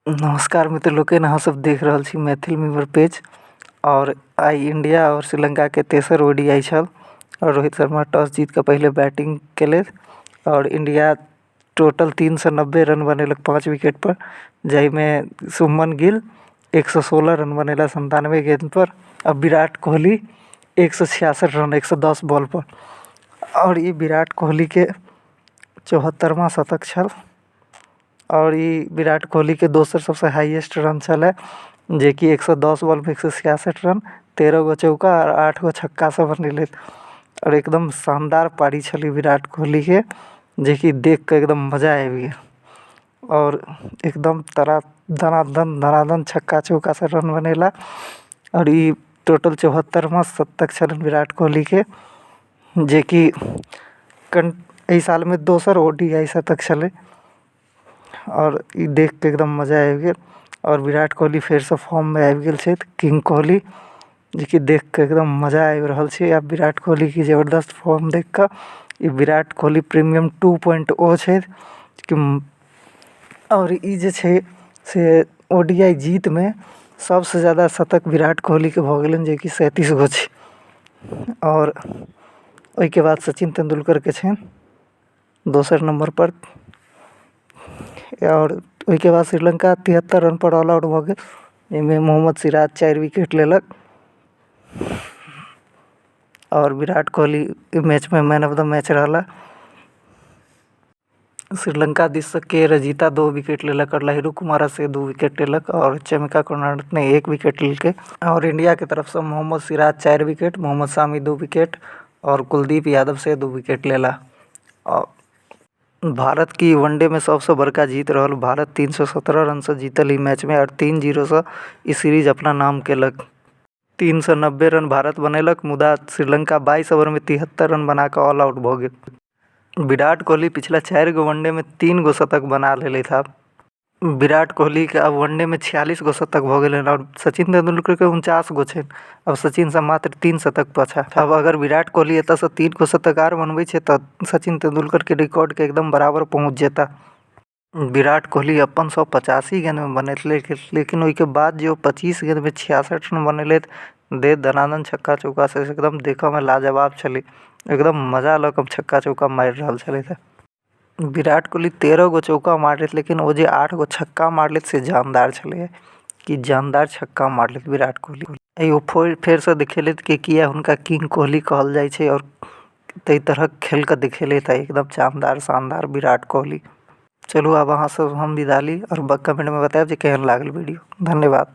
नमस्कार मित्र लोग अहाँ सब देख रहल छी मैथिल मीवर पेज। और आई इंडिया और श्रीलंका के तेसर ओडीआई छल और रोहित शर्मा टॉस जीत के पहले बैटिंग केले और इंडिया टोटल 390 रन बनेलक 5 विकेट पर, में शुभमन गिल 116 रन बनेला 97 गेंद पर। अब विराट कोहली 166 रन 110 बॉल पर। और ये विराट कोहली के 74वां शतक छल और ये विराट कोहली के दोसर सबसे हाईएस्ट रन छल जे कि 110 बॉल में 166 रन, 13 गो चौका और 8 गो छक्का से बनेले। और एकदम शानदार पारी छली विराट कोहली के, जे कि देख के एकदम मजा आ गया। और एकदम धनाधन छक्का चौका से रन बनेला। और ये टोटल 74वां शतक छल विराट कोहली के, जे कि ई साल में दोसर ओडीआई शतक छले। और ये देख के एकदम मजा आ गया। और विराट कोहली फिर से फॉर्म में आ गए छे, किंग कोहली, जे कि देख के एकदम मजा आ रहल छे। अब विराट कोहली की जबरदस्त फॉर्म देख कर ये विराट कोहली प्रीमियम 2.0 छे कि। और ये जे छे से ओडीआई जीत में सबसे ज़्यादा शतक विराट कोहली के भ गेलन, जे कि 37 गो छे। और उसके बाद सचिन तेंदुलकर के छे दोसर नंबर पर। और उसके बाद श्रीलंका 73 रन पर ऑल आउट भ गेल, इनमें मोहम्मद सिराज 4 विकेट लेलक। और विराट कोहली मैच में मैन ऑफ द मैच रहला। श्रीलंका दिस से के रजीता 2 विकेट लेलक और लाहिरू कुमार से 2 विकेट लेलक और चमिका कर्नाटक ने 1 विकेट लेके। और इंडिया की तरफ से मोहम्मद सिराज 4 विकेट, मोहम्मद शामी 2 विकेट और कुलदीप यादव से 2 विकेट लेला। और भारत की वनडे में सबसे बड़का जीत रहल। भारत 317 रन से जीतल ई मैच में और 3-0 से ई सीरीज अपना नाम केलक। 390 रन भारत बनेलक, मुदा श्रीलंका 22 ओवर में 73 रन बना के ऑल आउट भ गेल। विराट कोहली पिछला 4 गो वनडे में 3 गो शतक बना लेले था। विराट कोहली के अब वनडे में 46 गो शतक भ गेले और सचिन तेंदुलकर के 49 गो छे। अब सचिन से मात्र 3 शतक पाछा। अब अगर विराट कोहली एत से 3 गो शतक आर बनवे छे तो सचिन तेंदुलकर के रिकॉर्ड के एकदम बराबर पहुंच जेता। विराट कोहली अपन 185 गेंद में बनेले, लेकिन उसके बाद जो 25 गेंद में 66 रन बनेले दे दनादन छक्का चौका से एकदम देखे में लाजवाब छले। एकदम मजा लग छक्का चौका मार रहल छले थे। विराट कोहली 13 गो चौका मारले, लेकिन वो जे 8 गो छक्का मारले से जानदार छले कि जानदार छक्का मारले विराट कोहली। एगो फिर से दिखेले कि किया उनका किंग कोहली कहल जाए छे और कई तरह खेल कर दिखेले था एकदम शानदार विराट कोहली। चलो अब वहाँ से हम विदा ली और कमेंट में बताएं जे केहन लागल वीडियो। धन्यवाद।